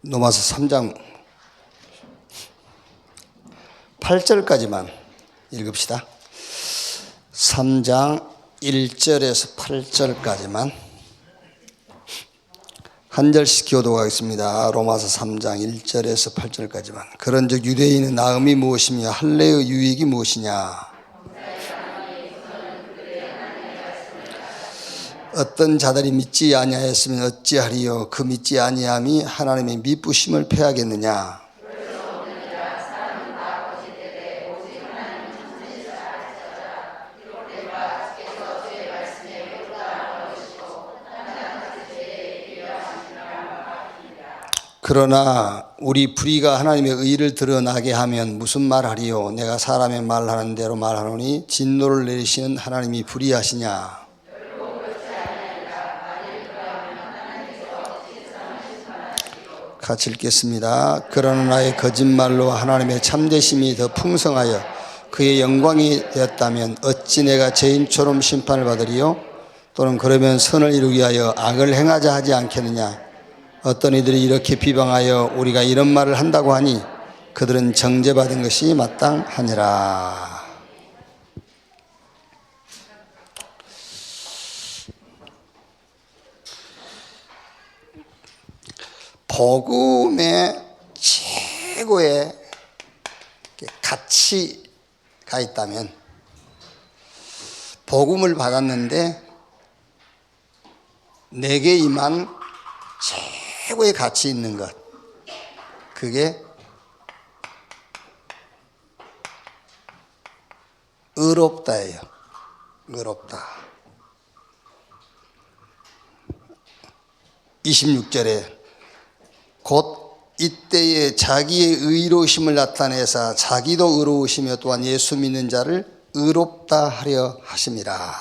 로마서 3장 8절까지만 읽읍시다. 3장 1절에서 8절까지만 한 절씩 교독하겠습니다. 로마서 3장 1절에서 8절까지만. 그런즉 유대인의 나음이 무엇이며 할례의 유익이 무엇이냐? 어떤 자들이 믿지 아니하였으면 어찌하리요? 그 믿지 아니함이 하나님의 미쁘심을 패하겠느냐? 그러나 우리 불의가 하나님의 의를 드러나게 하면 무슨 말하리요? 내가 사람의 말하는 대로 말하노니 진노를 내리시는 하나님이 불의하시냐? 같이 읽겠습니다. 그러나 나의 거짓말로 하나님의 참되심이 더 풍성하여 그의 영광이 되었다면 어찌 내가 죄인처럼 심판을 받으리요? 또는 그러면 선을 이루기 위하여 악을 행하자 하지 않겠느냐? 어떤 이들이 이렇게 비방하여 우리가 이런 말을 한다고 하니 그들은 정죄받은 것이 마땅하니라. 복음의 최고의 가치가 있다면, 복음을 받았는데 내게 임한 최고의 가치 있는 것, 그게 의롭다예요. 의롭다. 26절에 곧 이때에 자기의 의로우심을 나타내사 자기도 의로우시며 또한 예수 믿는 자를 의롭다 하려 하심이라.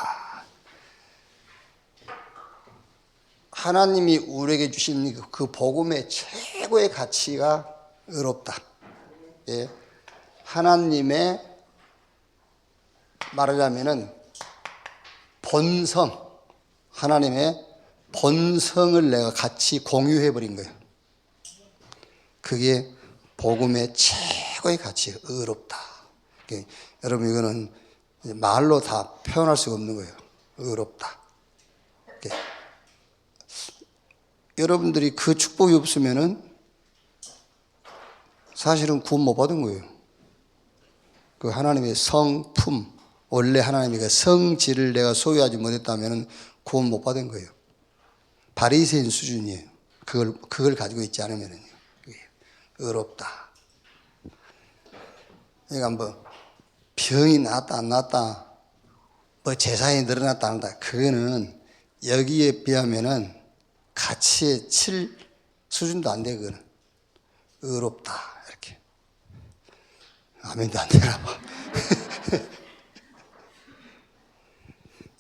하나님이 우리에게 주신 그 복음의 최고의 가치가 의롭다. 예. 하나님의 말하자면은 본성, 하나님의 본성을 내가 같이 공유해버린 거예요. 그게 복음의 최고의 가치예요. 의롭다. 여러분, 이거는 말로 다 표현할 수가 없는 거예요. 의롭다. 여러분들이 그 축복이 없으면은 사실은 구원 못 받은 거예요. 그 하나님의 성품, 원래 하나님의 그 성질을 내가 소유하지 못했다면은 구원 못 받은 거예요. 바리새인 수준이에요. 그걸 가지고 있지 않으면은요. 의롭다. 그러니까 뭐 병이 나았다 안 나았다, 뭐 재산이 늘어났다 안 났다, 그거는 여기에 비하면은 가치에 칠 수준도 안 돼. 그거는 의롭다. 이렇게 아멘도 안 되나 봐.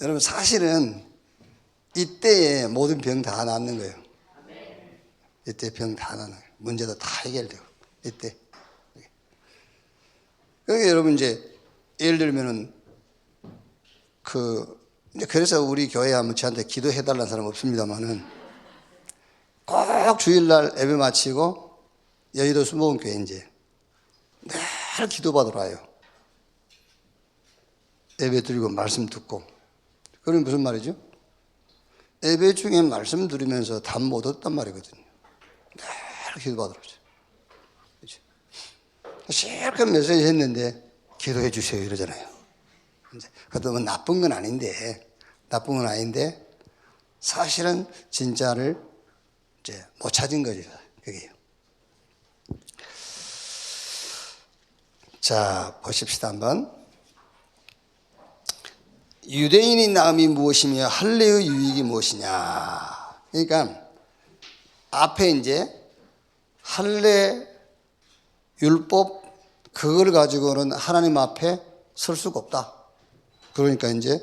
여러분, 사실은 이때에 모든 병 다 낫는 거예요. 이때 병 다 낫는 거예요. 문제도 다 해결되고 이때. 그러니까 여러분, 이제 예를 들면은 이제 그래서 우리 교회에 한번 저한테 기도해 달라는 사람 없습니다만은, 꼭 주일날 예배 마치고 여의도 수목원교회 이제 늘 기도받으러 와요. 예배 드리고 말씀 듣고. 그러면 무슨 말이죠? 예배 중에 말씀 들으면서 답 못 얻었단 말이거든요. 늘 기도받으러 오죠. 실컷 메시지 했는데 기도해 주세요 이러잖아요. 그것도 뭐 나쁜 건 아닌데 사실은 진짜를 이제 못 찾은 거죠. 그게요. 자, 보십시다 한번. 유대인의 나음이 무엇이며 할례의 유익이 무엇이냐. 그러니까 앞에 이제 할례 율법, 그걸 가지고는 하나님 앞에 설 수가 없다. 그러니까 이제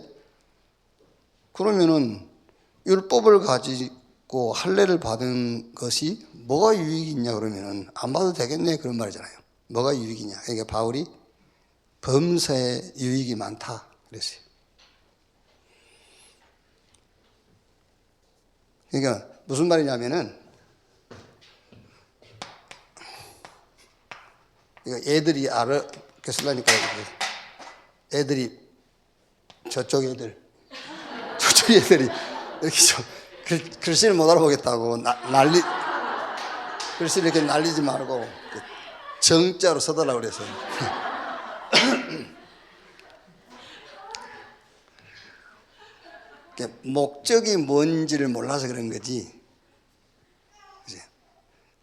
그러면은 율법을 가지고 할례를 받은 것이 뭐가 유익이 있냐 그러면은 안 받아도 되겠네, 그런 말이잖아요. 뭐가 유익이냐. 그러니까 바울이 범사에 유익이 많다 그랬어요. 그러니까 무슨 말이냐면은 이거 애들이 알아겠으려니까 애들이 저쪽 애들이 이렇게 좀 글씨를 못 알아보겠다고 글씨를 이렇게 날리지 말고 정자로 써달라고 그래서 목적이 뭔지를 몰라서 그런 거지.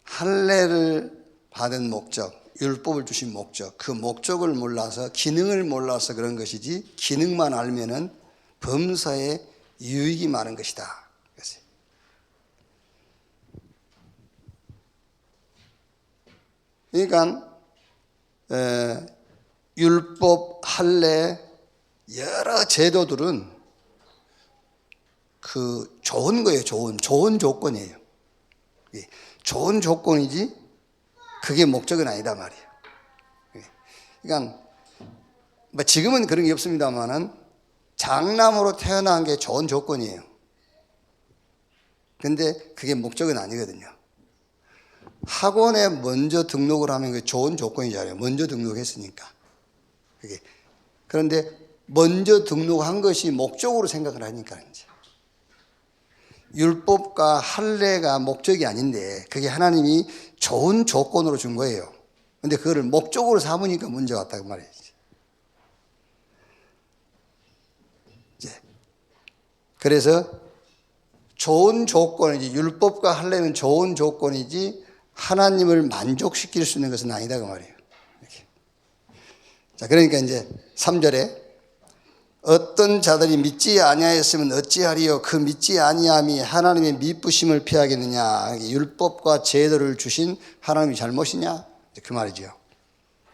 할례를 받은 목적, 율법을 주신 목적, 그 목적을 몰라서 기능을 몰라서 그런 것이지, 기능만 알면은 범사에 유익이 많은 것이다. 그러니까 율법, 할례, 여러 제도들은 그 좋은 거예요. 좋은 조건이에요. 좋은 조건이지 그게 목적은 아니다 말이에요. 그러니까 뭐 지금은 그런 게 없습니다만은 장남으로 태어난 게 좋은 조건이에요. 근데 그게 목적은 아니거든요. 학원에 먼저 등록을 하면 그게 좋은 조건이잖아요. 먼저 등록했으니까. 그런데 먼저 등록한 것이 목적으로 생각을 하니까 이제. 율법과 할례가 목적이 아닌데 그게 하나님이 좋은 조건으로 준 거예요. 근데 그거를 목적으로 삼으니까 문제가 왔다고 말이지. 그래서 좋은 조건이지, 율법과 할례는 좋은 조건이지 하나님을 만족시킬 수 있는 것은 아니다 그 말이에요. 이렇게. 자, 그러니까 이제 3절에 어떤 자들이 믿지 아니하였으면 어찌하리요? 그 믿지 아니함이 하나님의 미쁘심을 피하겠느냐? 율법과 제도를 주신 하나님이 잘못이냐? 그 말이죠.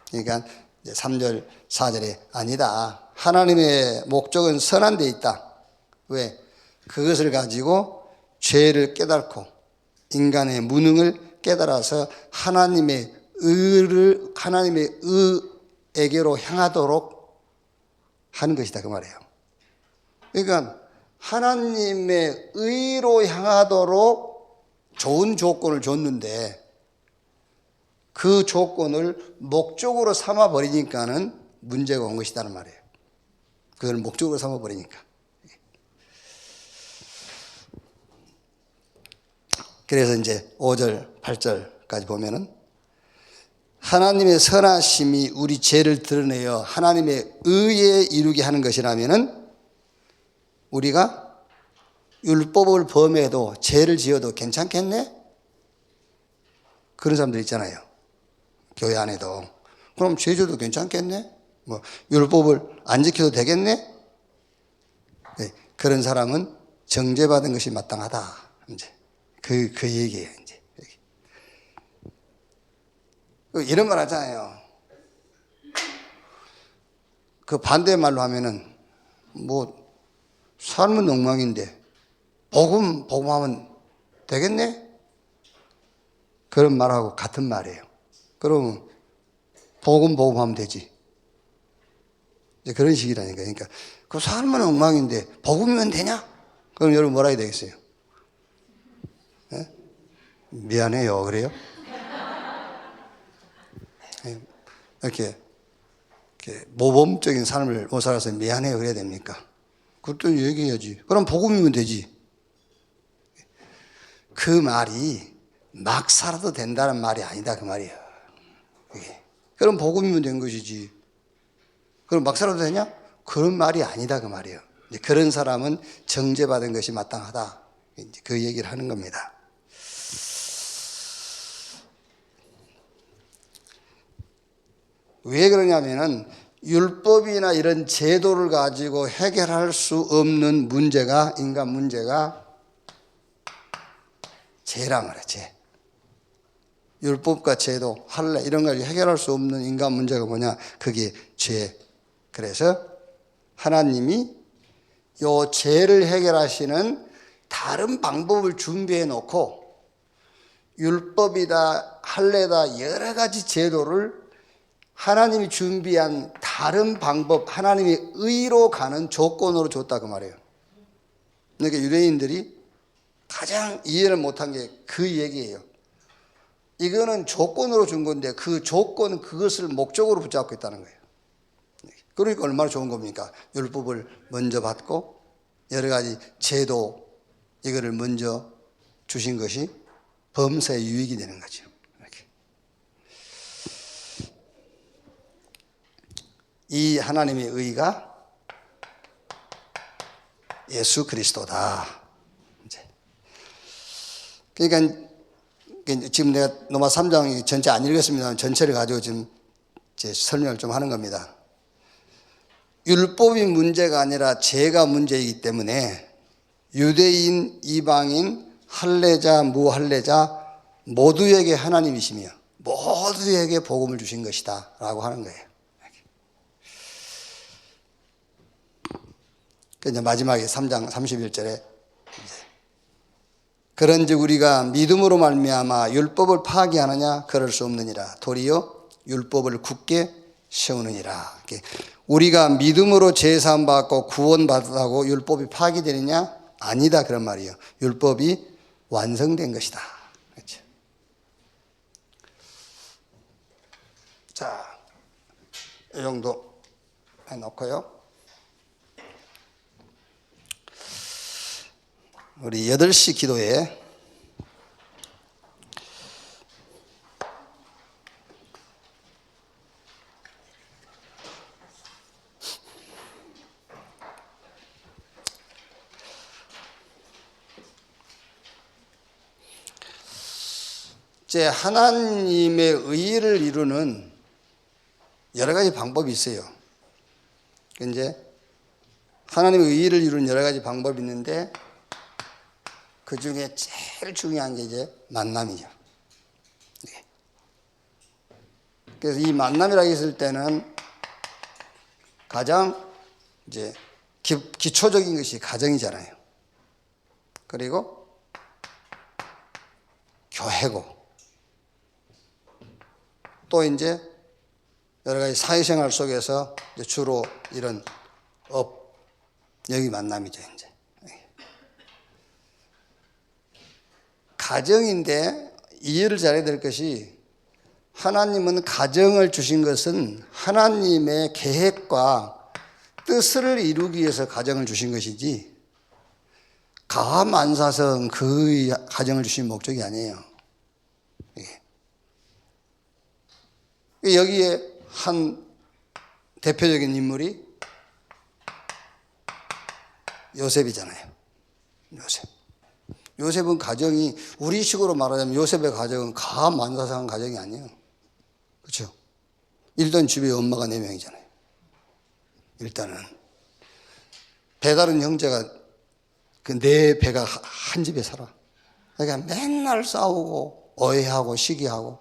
그러니까 3절, 4절에 아니다. 하나님의 목적은 선한 데 있다. 왜? 그것을 가지고 죄를 깨닫고 인간의 무능을 깨달아서 하나님의 의에게로 향하도록 하는 것이다 그 말이에요. 그러니까 하나님의 의로 향하도록 좋은 조건을 줬는데 그 조건을 목적으로 삼아 버리니까는 문제가 온 것이다는 말이에요. 그걸 목적으로 삼아 버리니까. 그래서 이제 5절, 8절까지 보면은 하나님의 선하심이 우리 죄를 드러내어 하나님의 의에 이루게 하는 것이라면은 우리가 율법을 범해도 죄를 지어도 괜찮겠네? 그런 사람들 있잖아요. 교회 안에도. 그럼 죄 지어도 괜찮겠네? 뭐 율법을 안 지켜도 되겠네? 네, 그런 사람은 정죄받은 것이 마땅하다. 이제 그 얘기예요. 이제 이런 말 하잖아요. 그 반대말로 하면은 뭐 삶은 엉망인데 복음하면 되겠네? 그런 말하고 같은 말이에요. 그러면 복음하면 되지. 이제 그런 식이라니까. 그러니까 그 삶은 엉망인데 복음이면 되냐? 그럼 여러분 뭐라 해야 되겠어요? 네? 미안해요. 그래요? 이렇게 모범적인 삶을 못 살아서 미안해요. 그래야 됩니까? 그것도 얘기해야지. 그럼 복음이면 되지. 그 말이 막 살아도 된다는 말이 아니다 그 말이야. 그럼 복음이면 된 것이지. 그럼 막 살아도 되냐? 그런 말이 아니다 그 말이에요. 이제 그런 사람은 정죄받은 것이 마땅하다. 이제 그 얘기를 하는 겁니다. 왜 그러냐면은 율법이나 이런 제도를 가지고 해결할 수 없는 문제가, 인간 문제가 죄란 말이에요. 죄. 율법과 제도, 할례 이런 걸 해결할 수 없는 인간 문제가 뭐냐? 그게 죄. 그래서 하나님이 요 죄를 해결하시는 다른 방법을 준비해 놓고 율법이다, 할례다 여러 가지 제도를 하나님이 준비한 다른 방법, 하나님의 의로 가는 조건으로 줬다 그 말이에요. 그러니까 유대인들이 가장 이해를 못한 게 그 얘기예요. 이거는 조건으로 준 건데 그 조건 그것을 목적으로 붙잡고 있다는 거예요. 그러니까 얼마나 좋은 겁니까? 율법을 먼저 받고 여러 가지 제도 이거를 먼저 주신 것이 범사에 유익이 되는 거죠. 이렇게. 이 하나님의 의가 예수 그리스도다. 이제. 그러니까 지금 내가 로마 3장 전체 안 읽었습니다만 전체를 가지고 지금 제 설명을 좀 하는 겁니다. 율법이 문제가 아니라 죄가 문제이기 때문에 유대인, 이방인, 할례자, 무할례자 모두에게 하나님이시며 모두에게 복음을 주신 것이다 라고 하는 거예요. 이제 마지막에 3장 31절에 그런즉 우리가 믿음으로 말미암아 율법을 파기하느냐 그럴 수 없느니라 도리어 율법을 굳게 세우느니라. 우리가 믿음으로 제사함 받고 구원 받았다고 율법이 파기되느냐? 아니다 그런 말이에요. 율법이 완성된 것이다. 그렇죠? 자, 이 정도 해놓고요. 우리 8시 기도에 이제 하나님의 의를 이루는 여러 가지 방법이 있어요. 이제 하나님의 의를 이루는 여러 가지 방법이 있는데 그 중에 제일 중요한 게 이제 만남이죠. 그래서 이 만남이라고 했을 때는 가장 이제 기초적인 것이 가정이잖아요. 그리고 교회고 또 이제 여러 가지 사회생활 속에서 이제 주로 이런 여기 만남이죠, 이제. 가정인데 이해를 잘해야 될 것이 하나님은 가정을 주신 것은 하나님의 계획과 뜻을 이루기 위해서 가정을 주신 것이지 가만사성 그 가정을 주신 목적이 아니에요. 여기에 한 대표적인 인물이 요셉이잖아요. 요셉은 가정이 우리식으로 말하자면 요셉의 가정은 가만사성한 가정이 아니에요. 그렇죠? 일단 집에 엄마가 4명이잖아요. 일단은 배다른 형제가 그 4배가 한 집에 살아. 그러니까 맨날 싸우고 오해하고 시기하고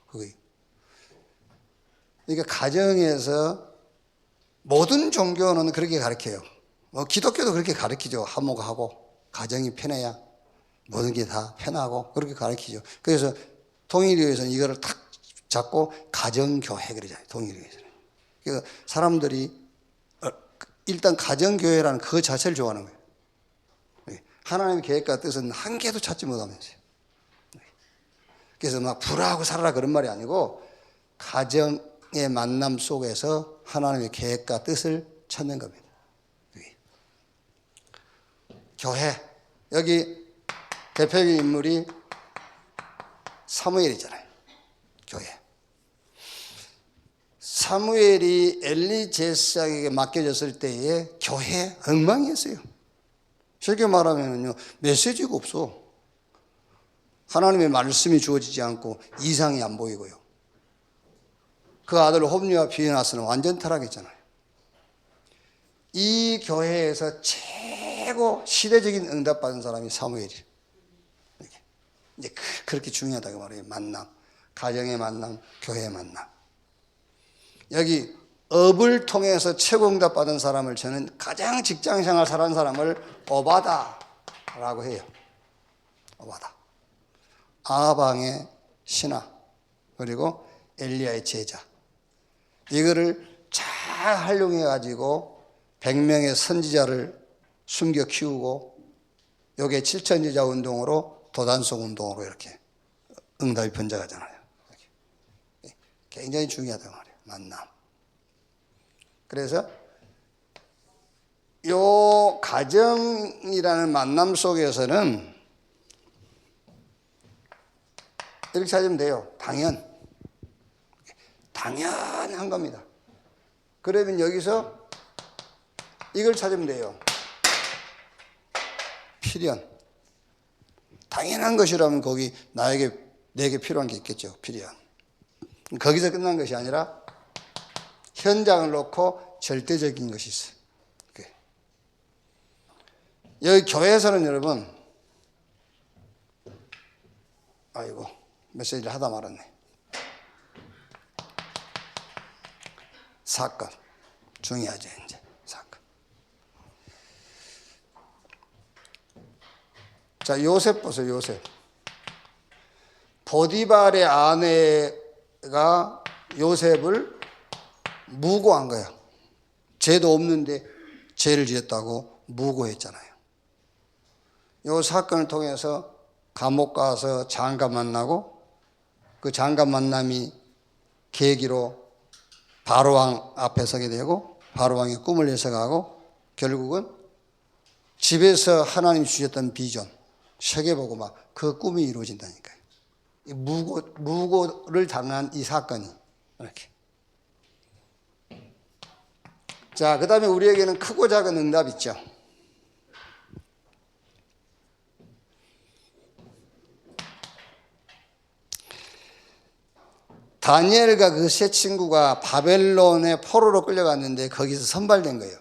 그게. 그러니까 가정에서 모든 종교는 그렇게 가르쳐요. 기독교도 그렇게 가르치죠. 화목하고 가정이 편해야 모든 게 다 편하고 그렇게 가르치죠. 그래서 통일교에서는 이거를 탁 잡고 가정교회 그러잖아요. 통일교에서는. 그러니까 사람들이 일단 가정교회라는 그 자체를 좋아하는 거예요. 하나님의 계획과 뜻은 한 개도 찾지 못하면서요. 그래서 막 불화하고 살아라 그런 말이 아니고 가정의 만남 속에서 하나님의 계획과 뜻을 찾는 겁니다. 교회 여기 대표적인 인물이 사무엘이잖아요. 교회. 사무엘이 엘리 제사장에게 맡겨졌을 때에 교회 엉망이었어요. 쉽게 말하면요 메시지가 없어. 하나님의 말씀이 주어지지 않고 이상이 안 보이고요. 그 아들 홈리와 비에나스는 완전 타락했잖아요. 이 교회에서 최고 시대적인 응답받은 사람이 사무엘이에요. 이제 그렇게 중요하다고 말해요. 만남, 가정의 만남, 교회의 만남. 여기 업을 통해서 최고 응답받은 사람을 저는 가장 직장생활 잘한 사람을 오바다라고 해요. 오바다. 아방의 신하 그리고 엘리야의 제자. 이거를 잘 활용해 가지고 100명의 선지자를 숨겨 키우고 요게 7천지자 운동으로 도단속 운동으로 이렇게 응답이 번져가잖아요. 굉장히 중요하단 말이에요. 만남. 그래서 요 가정이라는 만남 속에서는 이렇게 찾으면 돼요. 당연한 겁니다. 그러면 여기서 이걸 찾으면 돼요. 필연. 당연한 것이라면 거기 내게 필요한 게 있겠죠. 필연. 거기서 끝난 것이 아니라 현장을 놓고 절대적인 것이 있어요. 여기 교회에서는 여러분, 아이고 메시지를 하다 말았네. 사건 중요하죠. 이제 사건. 자, 요셉 보세요. 요셉. 보디발의 아내가 요셉을 무고한 거야. 죄도 없는데 죄를 지었다고 무고했잖아요. 이 사건을 통해서 감옥 가서 장관 만나고, 그 장관 만남이 계기로 바로왕 앞에 서게 되고, 바로왕이 꿈을 해석하고, 결국은 집에서 하나님이 주셨던 비전 세계 보고 막 그 꿈이 이루어진다니까요. 무고를 당한 이 사건이 이렇게. 자, 그 다음에 우리에게는 크고 작은 응답 있죠. 다니엘과 그 세 친구가 바벨론의 포로로 끌려갔는데 거기서 선발된 거예요.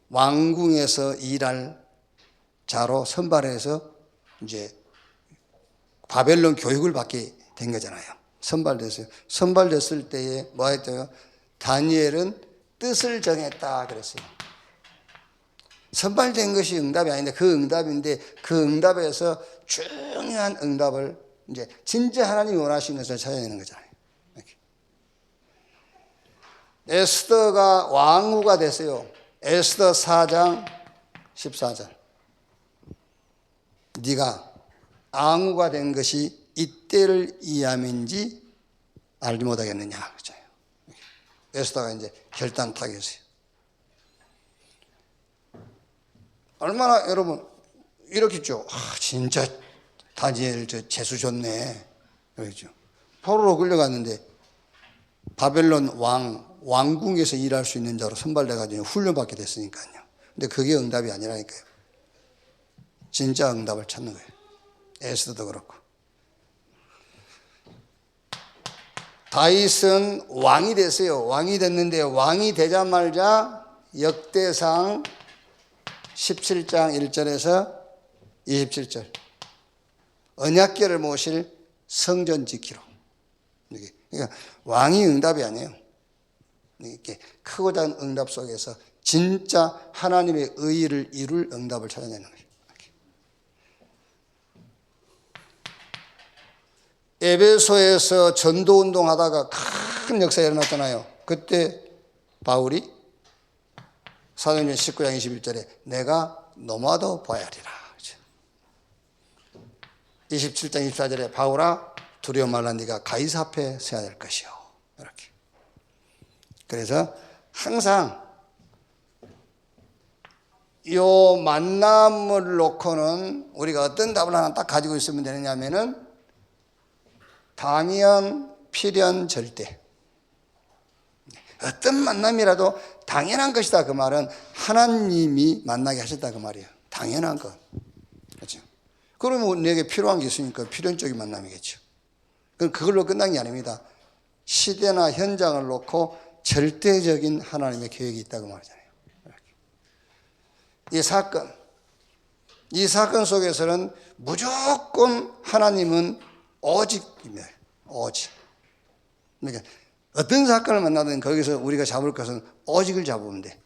왕궁에서 일할 자로 선발해서 이제 바벨론 교육을 받게 된 거잖아요. 선발됐어요. 선발됐을 때에 뭐 했대요? 다니엘은 뜻을 정했다 그랬어요. 선발된 것이 응답이 아닌데 그 응답인데 그 응답에서 중요한 응답을 이제 진짜 하나님이 원하시는 것을 찾아내는 거잖아요. 이렇게. 에스더가 왕후가 됐어요. 에스더 4장 14절. 네가 왕후가 된 것이 이때를 이함인지 알지 못하겠느냐 그렇죠. 에스더가 이제 결단타게 했어요. 얼마나 여러분 이렇겠죠. 진짜 다니엘 저 재수 좋네. 그렇죠. 포로로 끌려갔는데 바벨론 왕궁에서 일할 수 있는 자로 선발돼가지고 훈련받게 됐으니까요. 근데 그게 응답이 아니라니까요. 진짜 응답을 찾는 거예요. 에스더도 그렇고. 다윗은 왕이 됐어요. 왕이 됐는데 왕이 되자마자 역대상 17장 1절에서 27절 언약궤를 모실 성전 지키로. 그러니까 왕이 응답이 아니에요. 이렇게 크고 작은 응답 속에서 진짜 하나님의 의의를 이룰 응답을 찾아내는 거예요. 에베소에서 전도운동 하다가 큰 역사가 일어났잖아요. 그때 바울이 사도행전 19장 21절에 내가 너마도 봐야 하리라. 27장 24절에 바울아 두려워 말라 네가 가이사 앞에 서야 될 것이요. 이렇게. 그래서 항상 이 만남을 놓고는 우리가 어떤 답을 하나 딱 가지고 있으면 되느냐면은 당연, 필연, 절대. 어떤 만남이라도 당연한 것이다. 그 말은 하나님이 만나게 하셨다. 그 말이에요. 당연한 것. 그렇죠. 그러면 내게 필요한 게 있으니까 필연적인 만남이겠죠. 그럼 그걸로 끝난 게 아닙니다. 시대나 현장을 놓고 절대적인 하나님의 계획이 있다고 말하잖아요. 이 사건 속에서는 무조건 하나님은 오직입니다. 오직. 그러니까 어떤 사건을 만나든 거기서 우리가 잡을 것은 오직을 잡으면 돼.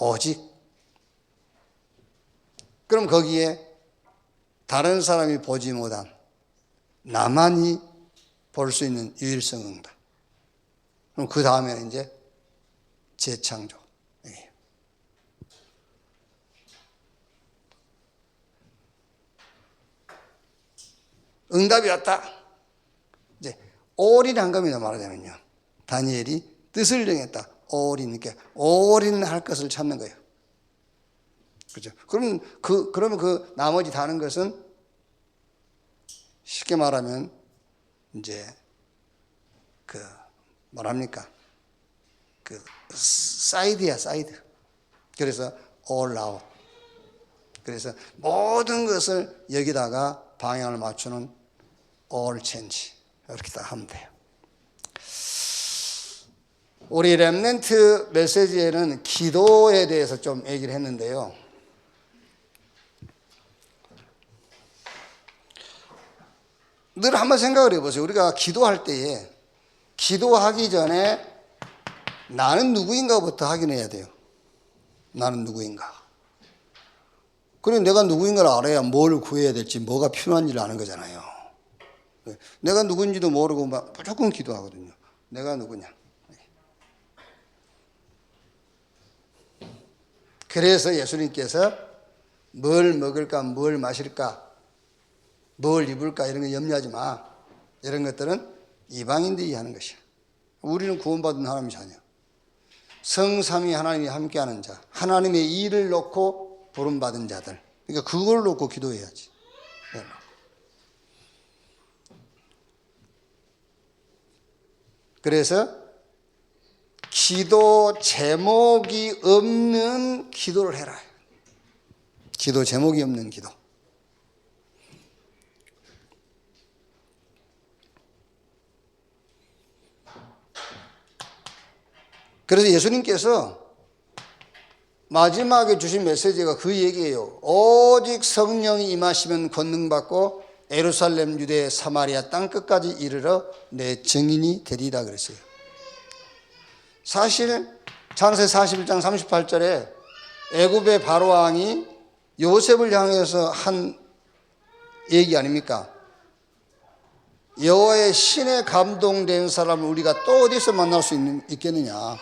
오직. 그럼 거기에 다른 사람이 보지 못한 나만이 볼 수 있는 유일성 응답. 그럼 그 다음에는 이제 재창조. 응답이 왔다. 이제 올인한 겁니다. 말하자면요. 다니엘이 뜻을 정했다. 올인, 그러니까 올인할 것을 찾는 거예요. 그렇죠? 그러면 그 나머지 다른 것은 쉽게 말하면 이제 뭐랍니까? 사이드야, 사이드. 그래서 all out. 그래서 모든 것을 여기다가 방향을 맞추는 all change. 이렇게 다 하면 돼요. 우리 렘넌트 메시지에는 기도에 대해서 좀 얘기를 했는데요. 늘 한번 생각을 해보세요. 우리가 기도할 때에 기도하기 전에 나는 누구인가부터 확인해야 돼요. 나는 누구인가. 그리고 내가 누구인가를 알아야 뭘 구해야 될지, 뭐가 필요한지를 아는 거잖아요. 내가 누군지도 모르고 무조건 기도하거든요. 내가 누구냐. 그래서 예수님께서 뭘 먹을까, 뭘 마실까, 뭘 입을까 이런 거 염려하지 마. 이런 것들은 이방인들이 하는 것이야. 우리는 구원받은 하나님의 자녀. 성삼위 하나님이 함께하는 자, 하나님의 일을 놓고 부름받은 자들. 그러니까 그걸 놓고 기도해야지. 그래서 기도 제목이 없는 기도를 해라. 기도 제목이 없는 기도. 그래서 예수님께서 마지막에 주신 메시지가 그 얘기예요. 오직 성령이 임하시면 권능받고 예루살렘, 유대, 사마리아 땅끝까지 이르러 내 증인이 되리라 그랬어요. 사실 창세기 41장 38절에 애굽의 바로왕이 요셉을 향해서 한 얘기 아닙니까? 여호와의 신에 감동된 사람을 우리가 또 어디서 만날 수 있겠느냐.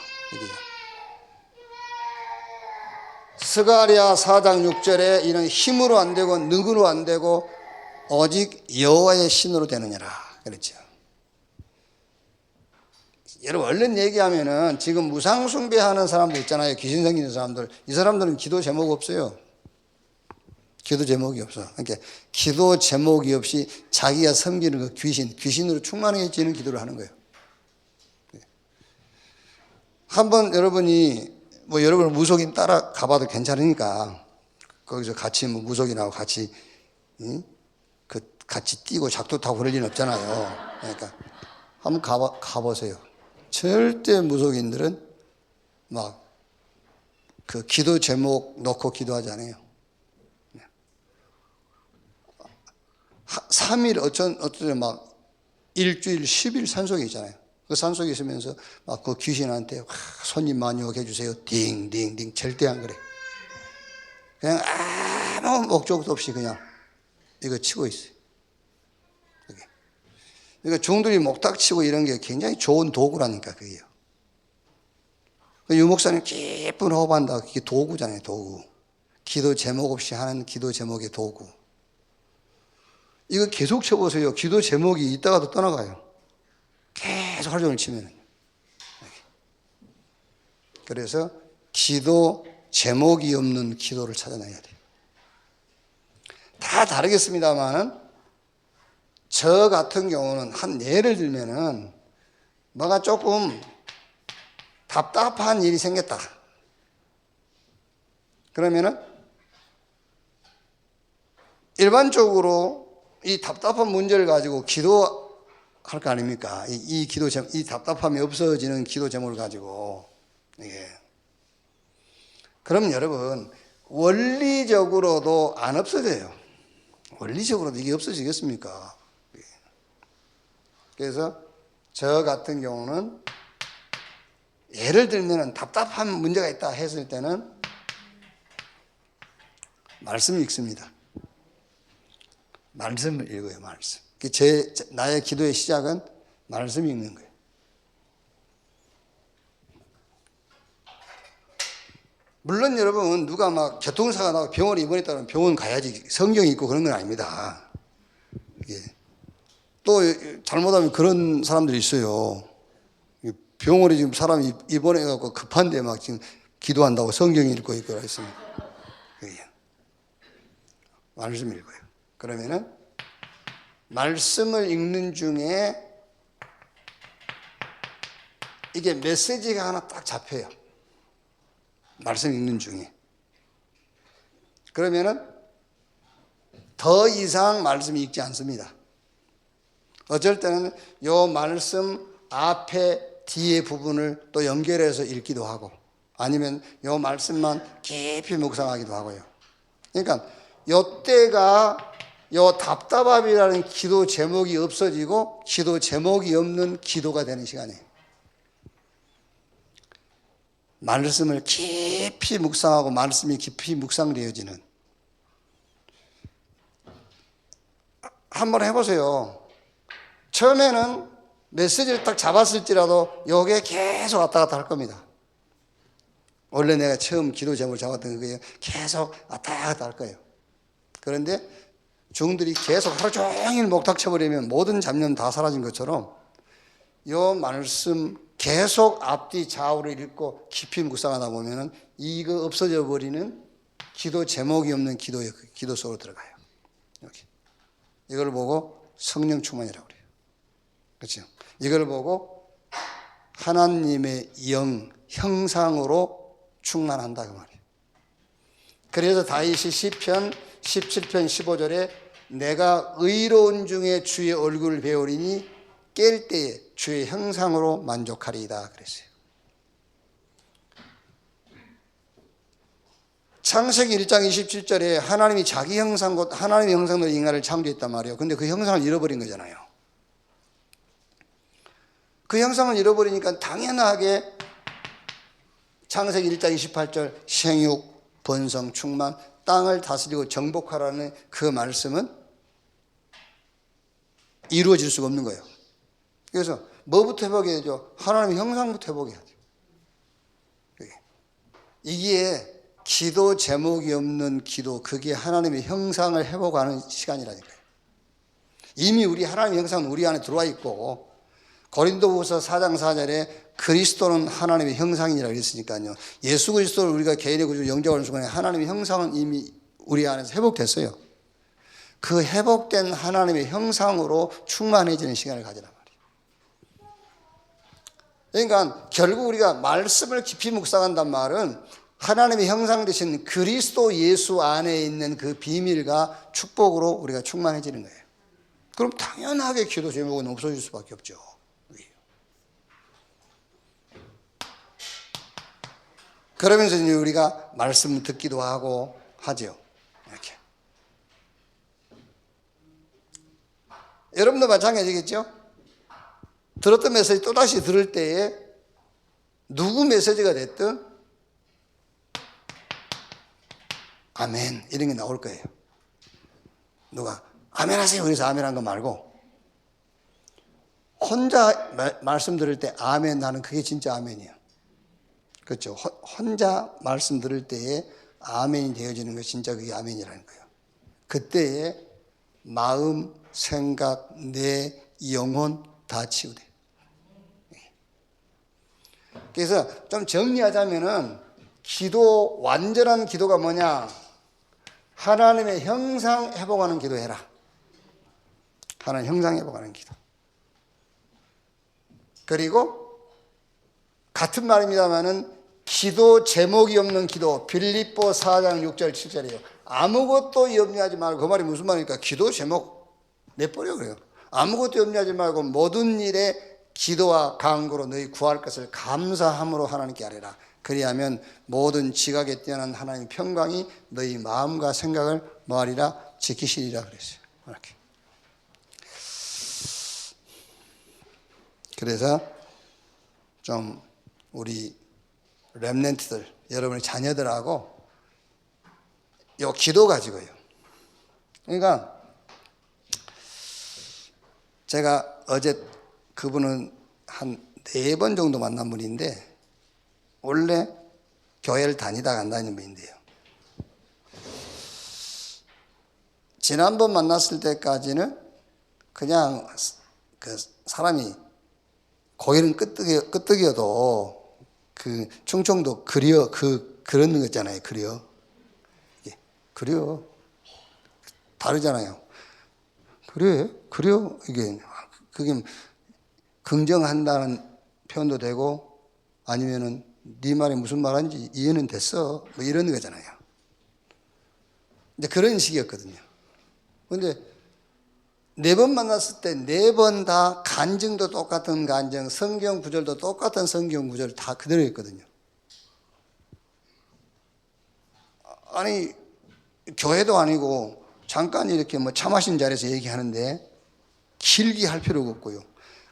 스가랴 4장 6절에 이는 힘으로 안 되고 능으로 안 되고 오직 여호와의 신으로 되느니라 그랬죠. 여러분 얼른 얘기하면은 지금 무상 숭배하는 사람들 있잖아요. 귀신 생기는 사람들. 이 사람들은 기도 제목 없어요. 기도 제목이 없어. 그러니까 기도 제목이 없이 자기가 섬기는 그 귀신으로 충만해지는 기도를 하는 거예요. 한번 여러분이 여러분 무속인 따라 가봐도 괜찮으니까 거기서 같이 무속인하고 같이 같이 뛰고 작두 타고 그럴 일은 없잖아요. 그러니까 한번 가보세요. 절대 무속인들은 막 그 기도 제목 놓고 기도하지 않아요. 3일 어쩌면 막 일주일 10일 산속에 있잖아요. 그 산속에 있으면서 막 그 귀신한테 손님 많이 오게 해주세요. 딩딩딩. 절대 안 그래. 그냥 아무 목적도 없이 그냥 이거 치고 있어요. 그러니까 중들이 목탁 치고 이런 게 굉장히 좋은 도구라니까 그게요. 유 목사님 기쁜 호흡한다. 그게 도구잖아요. 도구. 기도 제목 없이 하는 기도 제목의 도구. 이거 계속 쳐보세요. 기도 제목이 있다가도 떠나가요. 계속 활동을 치면. 그래서 기도 제목이 없는 기도를 찾아내야 돼요. 다 다르겠습니다만은 저 같은 경우는 한 예를 들면은 뭐가 조금 답답한 일이 생겼다. 그러면은 일반적으로 이 답답한 문제를 가지고 기도할 거 아닙니까? 이 기도 제목, 이 답답함이 없어지는 기도 제목을 가지고. 예. 그럼 여러분, 원리적으로도 안 없어져요. 원리적으로도 이게 없어지겠습니까? 예. 그래서 저 같은 경우는 예를 들면 답답한 문제가 있다 했을 때는 말씀 읽습니다. 말씀을 읽어요, 말씀. 나의 기도의 시작은 말씀 읽는 거예요. 물론 여러분, 누가 막 교통사가 나고 병원에 입원했다면 병원 가야지 성경 읽고 그런 건 아닙니다. 예. 또 잘못하면 그런 사람들이 있어요. 병원에 지금 사람이 입원해갖고 급한데 막 지금 기도한다고 성경 읽고 있고 했으면 말씀 읽어요. 그러면은 말씀을 읽는 중에 이게 메시지가 하나 딱 잡혀요. 말씀 읽는 중에. 그러면은 더 이상 말씀 읽지 않습니다. 어쩔 때는 요 말씀 앞에 뒤에 부분을 또 연결해서 읽기도 하고 아니면 요 말씀만 깊이 묵상하기도 하고요. 그러니까 요 때가 요 답답함이라는 기도 제목이 없어지고 기도 제목이 없는 기도가 되는 시간이에요. 말씀을 깊이 묵상하고 말씀이 깊이 묵상되어지는. 한번 해보세요. 처음에는 메시지를 딱 잡았을지라도 요게 계속 왔다 갔다 할 겁니다. 원래 내가 처음 기도 제목을 잡았던 그게 계속 왔다 갔다 할 거예요. 그런데 중들이 계속 하루 종일 목탁 쳐버리면 모든 잡념 다 사라진 것처럼 요 말씀 계속 앞뒤 좌우를 읽고 깊이 묵상하다 보면은 이거 없어져 버리는 기도 제목이 없는 기도 속으로 들어가요. 여기. 이걸 보고 성령 충만이라고 그래요. 그렇죠? 이걸 보고 하나님의 영, 형상으로 충만한다 그 말이에요. 그래서 다윗이 시편 17편 15절에 내가 의로운 중에 주의 얼굴을 배우리니 깰 때에 주의 형상으로 만족하리이다 그랬어요. 창세기 1장 27절에 하나님이 자기 형상 곧 하나님의 형상으로 인간을 창조했단 말이에요. 근데 그 형상을 잃어버린 거잖아요. 그 형상을 잃어버리니까 당연하게 창세기 1장 28절 생육, 번성, 충만, 땅을 다스리고 정복하라는 그 말씀은 이루어질 수가 없는 거예요. 그래서 뭐부터 회복해야죠? 하나님의 형상부터 회복해야 돼요. 이게 기도 제목이 없는 기도, 그게 하나님의 형상을 회복하는 시간이라니까요. 이미 우리 하나님의 형상은 우리 안에 들어와 있고 고린도후서 4장 4절에 그리스도는 하나님의 형상이라고 했으니까요. 예수 그리스도를 우리가 개인의 구주로 영접하는 순간에 하나님의 형상은 이미 우리 안에서 회복됐어요. 그 회복된 하나님의 형상으로 충만해지는 시간을 가지란 말이에요. 그러니까 결국 우리가 말씀을 깊이 묵상한단 말은 하나님의 형상 되신 그리스도 예수 안에 있는 그 비밀과 축복으로 우리가 충만해지는 거예요. 그럼 당연하게 기도 제목은 없어질 수밖에 없죠. 그러면서 이제 우리가 말씀 듣기도 하고 하죠. 이렇게. 여러분도 마찬가지겠죠? 들었던 메시지 또다시 들을 때에 누구 메시지가 됐든 아멘 이런 게 나올 거예요. 누가 아멘 하세요 그래서 아멘 한 거 말고 혼자 말씀 들을 때 아멘 하는 그게 진짜 아멘이에요. 그렇죠. 혼자 말씀 들을 때에 아멘이 되어지는 것이 진짜 그게 아멘이라는 거예요. 그때에 마음, 생각, 내 영혼 다 치유돼. 그래서 좀 정리하자면은 완전한 기도가 뭐냐? 하나님의 형상 회복하는 기도해라. 하나님 형상 회복하는 기도. 그리고 같은 말입니다만은 기도 제목이 없는 기도, 빌립보 4장 6절 7절이에요. 아무것도 염려하지 말고, 그 말이 무슨 말입니까? 기도 제목 내버려 그래요. 아무것도 염려하지 말고 모든 일에 기도와 간구로 너희 구할 것을 감사함으로 하나님께 아뢰라. 그리하면 모든 지각에 뛰어난 하나님의 평강이 너희 마음과 생각을 뭐하리라? 지키시리라 그랬어요. 이렇게. 그래서 좀 우리 렘넌트들, 여러분의 자녀들하고 요 기도 가지고요. 그러니까 제가 어제 그분은 한 4번 정도 만난 분인데 원래 교회를 다니다가 안 다니는 분인데요. 지난번 만났을 때까지는 그냥 그 사람이 고기는 끄떡여도 그 충청도 그런 거 있잖아요. 그려 다르잖아요. 그래요. 이게 그게 긍정한다는 표현도 되고 아니면은 네 말이 무슨 말인지 이해는 됐어. 뭐 이런 거잖아요. 이제 그런 식이었거든요. 근데 4번 만났을 때 4번 다 간증도 똑같은 간증, 성경 구절도 똑같은 성경 구절 다 그대로였거든요. 아니 교회도 아니고 잠깐 이렇게 뭐 차 마시는 자리에서 얘기하는데 길게 할 필요가 없고요.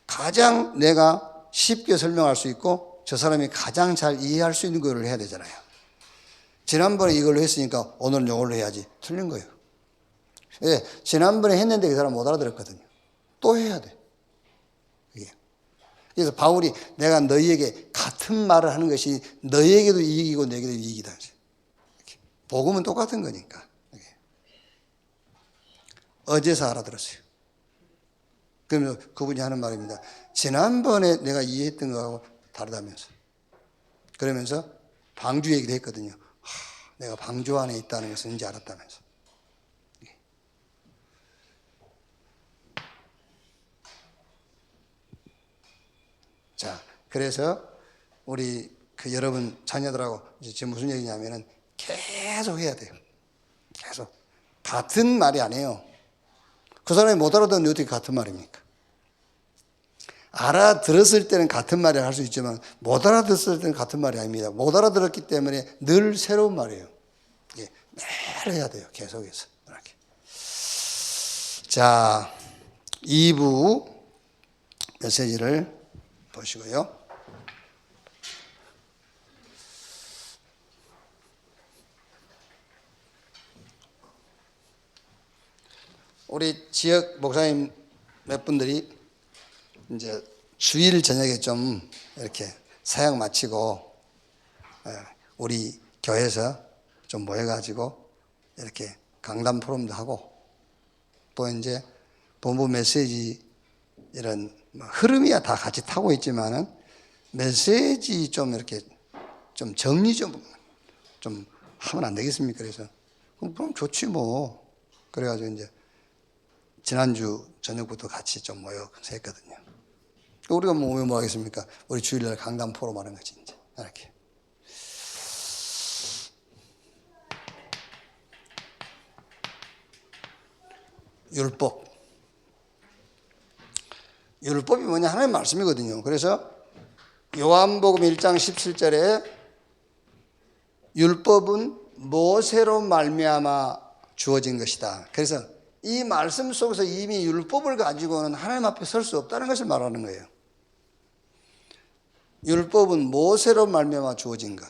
가장 내가 쉽게 설명할 수 있고 저 사람이 가장 잘 이해할 수 있는 걸 해야 되잖아요. 지난번에 이걸로 했으니까 오늘은 이걸로 해야지. 틀린 거예요. 예, 지난번에 했는데 그 사람 못 알아들었거든요. 또 해야 돼. 이게. 그래서 바울이 내가 너희에게 같은 말을 하는 것이 너희에게도 이익이고 내게도 이익이다. 이렇게. 복음은 똑같은 거니까. 이렇게. 어제서 알아들었어요. 그러면 그분이 하는 말입니다. 지난번에 내가 이해했던 거하고 다르다면서. 그러면서 방주 얘기를 했거든요. 내가 방주 안에 있다는 것을 이제 알았다면서. 자, 그래서 우리 여러분 자녀들하고 이제 지금 무슨 얘기냐면은 계속 해야 돼요. 계속. 같은 말이 아니에요. 그 사람이 못 알아듣는데 어떻게 같은 말입니까? 알아들었을 때는 같은 말을 할 수 있지만 못 알아들었을 때는 같은 말이 아닙니다. 못 알아들었기 때문에 늘 새로운 말이에요. 예, 매일 해야 돼요. 계속해서. 이렇게. 자, 2부 메시지를 보시고요. 우리 지역 목사님 몇 분들이 이제 주일 저녁에 좀 이렇게 사역 마치고 우리 교회에서 좀 모여가지고 이렇게 강단 포럼도 하고 또 이제 본부 메시지 이런 흐름이야 다 같이 타고 있지만은 메시지 좀 이렇게 좀 정리 좀 하면 안 되겠습니까? 그래서 그럼 좋지 뭐. 그래가지고 이제 지난주 저녁부터 같이 좀 모여서 했거든요. 우리가 뭐 하겠습니까? 우리 주일날 강단 포럼 하는 거지 이제 이렇게. 율법이 뭐냐? 하나님의 말씀이거든요. 그래서 요한복음 1장 17절에 율법은 모세로 말미암아 주어진 것이다. 그래서 이 말씀 속에서 이미 율법을 가지고는 하나님 앞에 설 수 없다는 것을 말하는 거예요. 율법은 모세로 말미암아 주어진 것.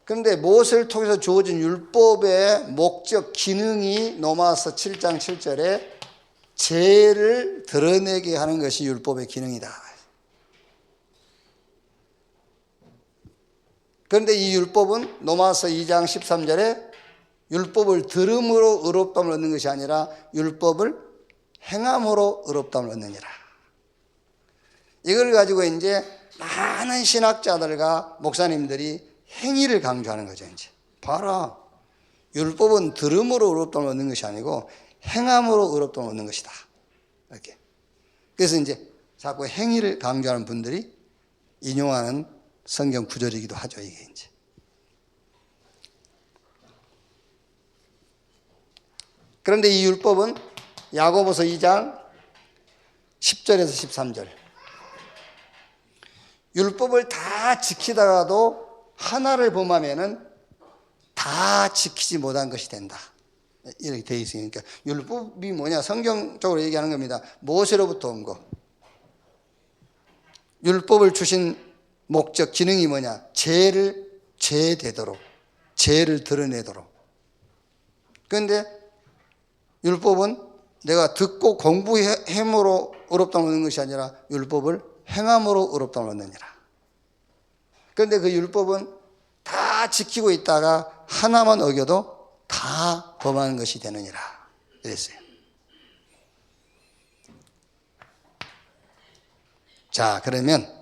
그런데 모세를 통해서 주어진 율법의 목적, 기능이 로마서 7장 7절에 죄를 드러내게 하는 것이 율법의 기능이다. 그런데 이 율법은 로마서 2장 13절에 율법을 들음으로 의롭다함을 얻는 것이 아니라 율법을 행함으로 의롭다함을 얻느니라. 이걸 가지고 이제 많은 신학자들과 목사님들이 행위를 강조하는 거죠. 이제 봐라, 율법은 들음으로 의롭다함을 얻는 것이 아니고 행함으로 의롭다함을 얻는 것이다. 이렇게. 그래서 이제 자꾸 행위를 강조하는 분들이 인용하는 성경 구절이기도 하죠. 이게 이제. 그런데 이 율법은 야고보서 2장 10절에서 13절. 율법을 다 지키다가도 하나를 범하면은 다 지키지 못한 것이 된다. 이렇게 되어 있으니까 율법이 뭐냐? 성경적으로 얘기하는 겁니다. 모세로부터 온 거. 율법을 주신 목적, 기능이 뭐냐? 죄되도록, 죄를 드러내도록. 그런데 율법은 내가 듣고 공부함으로 의롭다함을 얻는 것이 아니라 율법을 행함으로 의롭다함을 얻느니라. 그런데 그 율법은 다 지키고 있다가 하나만 어겨도 다 범한 것이 되느니라 그랬어요. 자, 그러면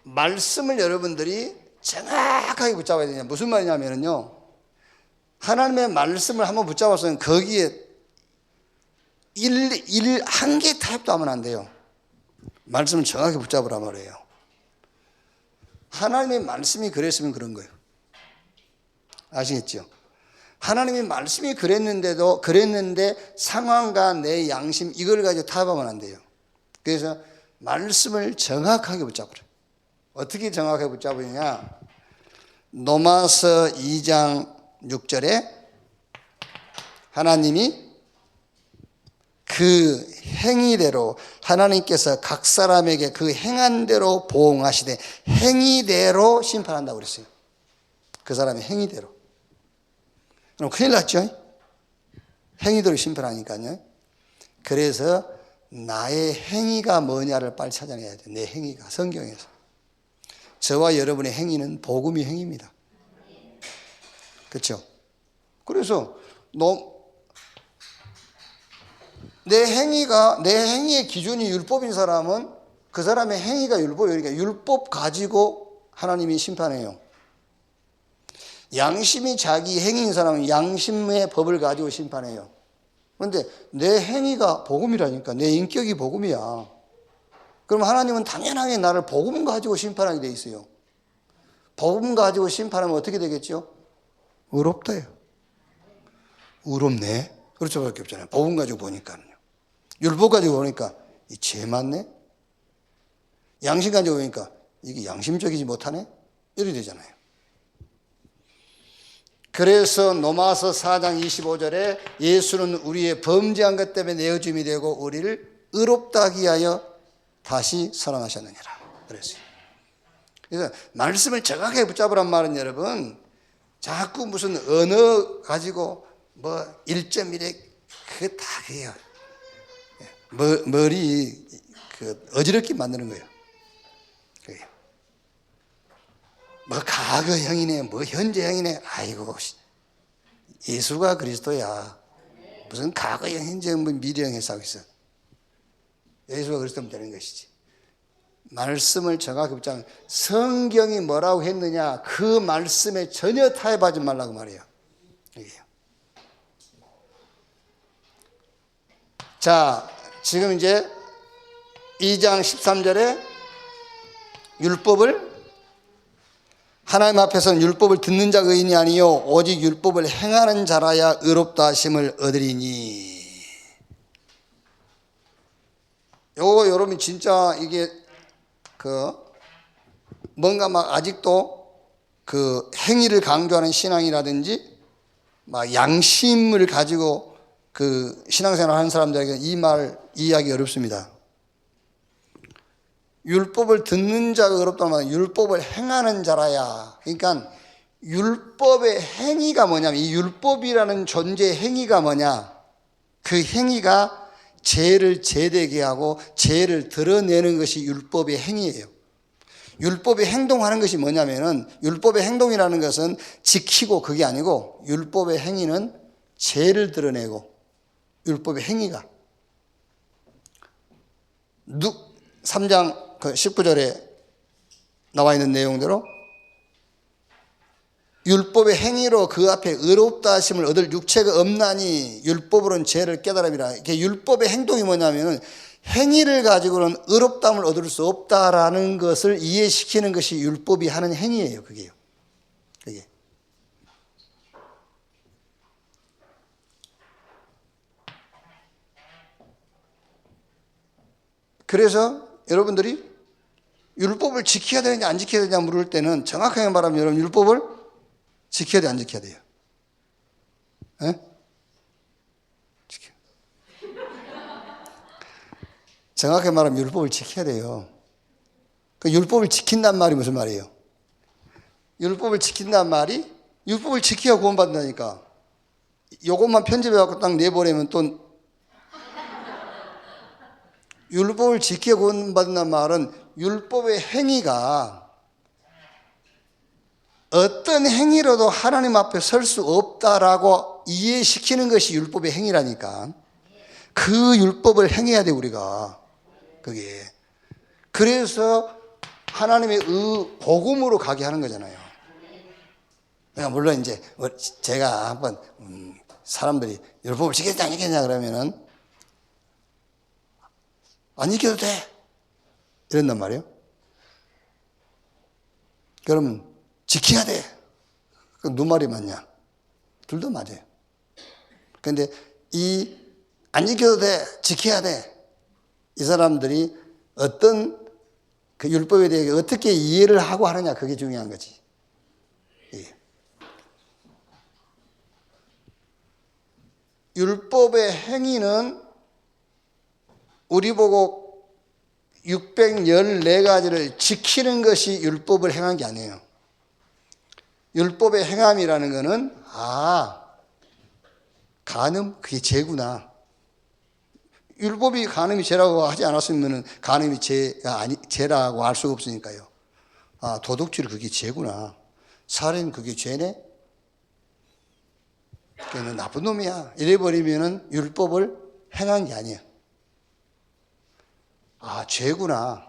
말씀을 여러분들이 정확하게 붙잡아야 되냐. 무슨 말이냐면요, 하나님의 말씀을 한번 붙잡아서는 거기에 한 개 타협도 하면 안 돼요. 말씀을 정확히 붙잡으라 말이에요. 하나님의 말씀이 그랬으면 그런 거예요. 아시겠죠? 하나님의 말씀이 그랬는데 상황과 내 양심 이걸 가지고 타협하면 안 돼요. 그래서 말씀을 정확하게 붙잡으라. 어떻게 정확하게 붙잡으냐? 로마서 2장 6절에 하나님이 그 행위대로 하나님께서 각 사람에게 그 행한 대로 보응하시되 행위대로 심판한다고 그랬어요. 그 사람의 행위대로. 그럼 큰일 났죠? 행위대로 심판하니까요. 그래서 나의 행위가 뭐냐를 빨리 찾아내야 돼. 내 행위가 성경에서. 저와 여러분의 행위는 복음의 행위입니다. 그렇죠? 그래서 내 행위의 기준이 율법인 사람은 그 사람의 행위가 율법이니까 율법 가지고 하나님이 심판해요. 양심이 자기 행위인 사람은 양심의 법을 가지고 심판해요. 그런데 내 행위가 복음이라니까, 내 인격이 복음이야. 그럼 하나님은 당연하게 나를 복음 가지고 심판하게 돼 있어요. 복음 가지고 심판하면 어떻게 되겠죠? 의롭다요. 의롭네. 그럴 수밖에 없잖아요. 복음 가지고 보니까는요. 율법 가지고 보니까 이 죄 맞네. 양심 가지고 보니까 이게 양심적이지 못하네. 이렇게 되잖아요. 그래서 로마서 4장 25절에 예수는 우리의 범죄한 것 때문에 내어줌이 되고 우리를 의롭다 하기 위하여 다시 살아나셨느니라 그랬어요. 그래서 말씀을 정확하게 붙잡으란 말은 여러분, 자꾸 무슨 언어 가지고 뭐 1.1에 그게 다 그래요. 머리 어지럽게 만드는 거예요. 그게. 뭐 과거형이네, 뭐 현재형이네. 아이고, 예수가 그리스도야. 무슨 과거형, 현재형, 뭐 미래형 해석하고 있어. 예수가 그리스도면 되는 것이지. 말씀을 정확히 붙잡으면 성경이 뭐라고 했느냐 그 말씀에 전혀 타협하지 말라고 말이에요. 이게요. 자, 지금 이제 2장 13절에 율법을 하나님 앞에서는 율법을 듣는 자가 의인이 아니요 오직 율법을 행하는 자라야 의롭다 하심을 얻으리니. 요거 여러분 진짜 이게 뭔가 막 아직도 행위를 강조하는 신앙이라든지 막 양심을 가지고 신앙생활 하는 사람들에게 이 말 이해하기 어렵습니다. 율법을 듣는 자가 어렵다는 말은 율법을 행하는 자라야. 그러니까 율법의 행위가 뭐냐면 이 율법이라는 존재의 행위가 뭐냐. 그 행위가 죄를 제되게 하고 죄를 드러내는 것이 율법의 행위예요. 율법의 행동하는 것이 뭐냐면은 율법의 행동이라는 것은 지키고 그게 아니고 율법의 행위는 죄를 드러내고 율법의 행위가 3장 19절에 나와 있는 내용대로 율법의 행위로 그 앞에 의롭다 하심을 얻을 육체가 없나니 율법으로는 죄를 깨달음이라. 이게 율법의 행동이 뭐냐면은 행위를 가지고는 의롭다함을 얻을 수 없다라는 것을 이해시키는 것이 율법이 하는 행위예요. 그게요. 그게. 그래서 여러분들이 율법을 지켜야 되느냐 안 지켜야 되느냐 물을 때는 정확하게 말하면 여러분 율법을 지켜야 돼 안 지켜야 돼요? 에? 지켜. 정확하게 말하면 율법을 지켜야 돼요. 그 율법을 지킨단 말이 무슨 말이에요? 율법을 지킨단 말이 율법을 지켜야 구원받는다니까. 요것만 편집해갖고 딱 내보내면 또 율법을 지켜 구원받는다는 말은 율법의 행위가 어떤 행위로도 하나님 앞에 설 수 없다라고 이해시키는 것이 율법의 행위라니까. 그 율법을 행해야 돼 우리가. 그게 그래서 하나님의 복음으로 가게 하는 거잖아요. 그러니까 물론 이제 제가 한번 사람들이 율법을 지켰냐 안 지켰냐 그러면은 안 지켜도 돼 이런단 말이에요. 그러면 지켜야 돼. 그 누 말이 맞냐? 둘 다 맞아요. 그런데 이 안 지켜도 돼, 지켜야 돼. 이 사람들이 어떤 그 율법에 대해 어떻게 이해를 하고 하느냐, 그게 중요한 거지. 예. 율법의 행위는 우리 보고 614가지를 지키는 것이 율법을 행한 게 아니에요. 율법의 행함이라는 것은 간음, 그게 죄구나. 율법이 간음이 죄라고 하지 않았으면 간음이 죄라고 할 수가 없으니까요. 도둑질 그게 죄구나. 살인 그게 죄네? 걔는 나쁜 놈이야. 이래버리면 율법을 행한 게 아니야. 죄구나.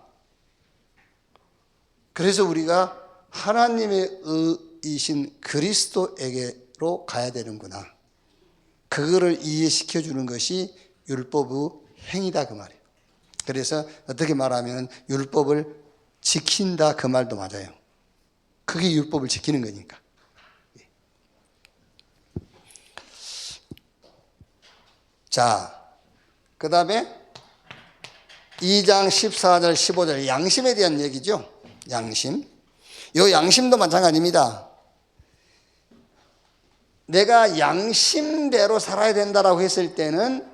그래서 우리가 하나님의 의이신 그리스도에게로 가야 되는구나. 그거를 이해시켜 주는 것이 율법의 행위다 그 말이에요. 그래서 어떻게 말하면 율법을 지킨다 그 말도 맞아요. 그게 율법을 지키는 거니까. 자, 그 다음에 2장 14절 15절 양심에 대한 얘기죠. 양심. 이 양심도 마찬가지입니다. 내가 양심대로 살아야 된다라고 했을 때는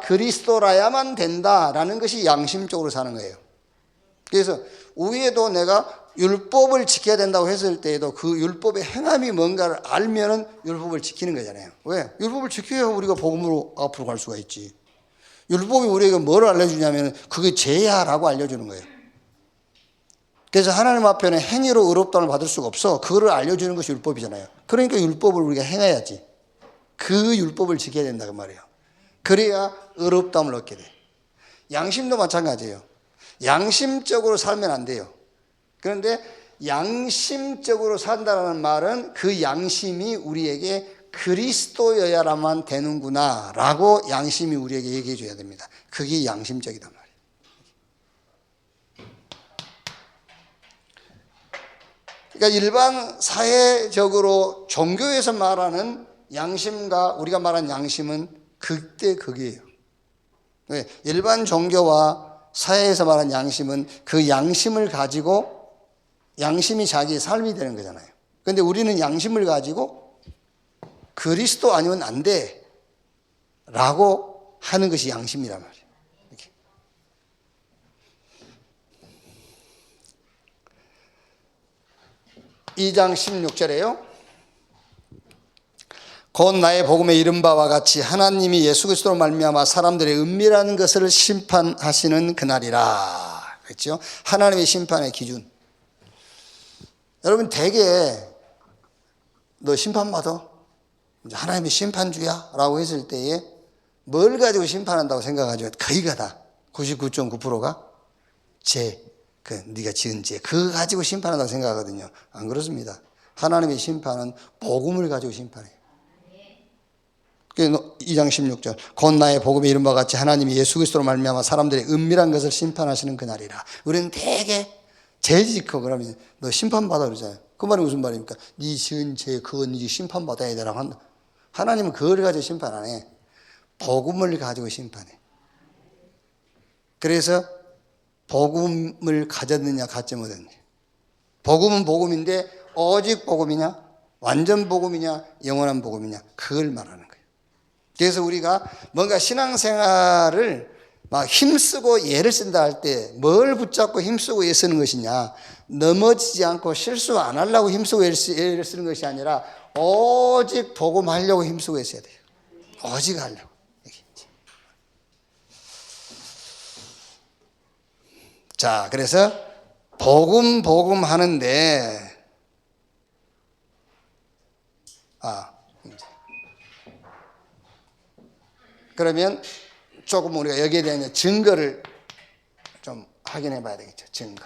그리스도라야만 된다라는 것이 양심적으로 사는 거예요. 그래서 위에도 내가 율법을 지켜야 된다고 했을 때에도 그 율법의 행함이 뭔가를 알면은 율법을 지키는 거잖아요. 왜? 율법을 지켜야 우리가 복음으로 앞으로 갈 수가 있지. 율법이 우리에게 뭘 알려주냐면 그게 죄야라고 알려주는 거예요. 그래서 하나님 앞에는 행위로 의롭다움을 받을 수가 없어. 그거를 알려주는 것이 율법이잖아요. 그러니까 율법을 우리가 행해야지. 그 율법을 지켜야 된다 그 말이에요. 그래야 의롭다움을 얻게 돼. 양심도 마찬가지예요. 양심적으로 살면 안 돼요. 그런데 양심적으로 산다는 말은 그 양심이 우리에게 그리스도여야만 되는구나 라고 양심이 우리에게 얘기해 줘야 됩니다. 그게 양심적이단 말이에요. 그러니까 일반 사회적으로 종교에서 말하는 양심과 우리가 말하는 양심은 그때 그게요. 일반 종교와 사회에서 말하는 양심은 그 양심을 가지고 양심이 자기의 삶이 되는 거잖아요. 그런데 우리는 양심을 가지고 그리스도 아니면 안 돼 라고 하는 것이 양심이란 말이에요. 이렇게. (2장 16절에요) 곧 나의 복음에 이른 바와 같이 하나님이 예수 그리스도로 말미암아 사람들의 은밀한 것을 심판하시는 그날이라. 그렇죠? 하나님의 심판의 기준. 여러분 대개 너 심판받아? 하나님의 심판주야? 라고 했을 때에 뭘 가지고 심판한다고 생각하죠? 거의가 다 99.9%가 네가 지은 죄 그거 가지고 심판한다고 생각하거든요. 안 그렇습니다. 하나님의 심판은 복음을 가지고 심판해요. 2장 16절 곧 나의 복음에 이른 바와 같이 하나님이 예수 그리스도로 말미암아 사람들의 은밀한 것을 심판하시는 그날이라. 우리는 되게 죄 짓고 그러면 너 심판받아 그러잖아요. 그 말이 무슨 말입니까? 네 지은 죄 그건 네 심판받아야 되라고 한다. 하나님은 그걸 가지고 심판 안 해. 복음을 가지고 심판해. 그래서 복음을 가졌느냐 갖지 못했느냐. 복음은 복음인데 오직 복음이냐 완전 복음이냐 영원한 복음이냐 그걸 말하는 거예요. 그래서 우리가 뭔가 신앙생활을 막 힘쓰고 예를 쓴다 할 때 뭘 붙잡고 힘쓰고 예 쓰는 것이냐, 넘어지지 않고 실수 안 하려고 힘쓰고 예를 쓰는 것이 아니라 오직 복음하려고 힘쓰고 했어야 돼요. 오직 하려고. 자, 그래서 복음 하는데, 그러면 조금 우리가 여기에 대한 증거를 좀 확인해 봐야 되겠죠. 증거.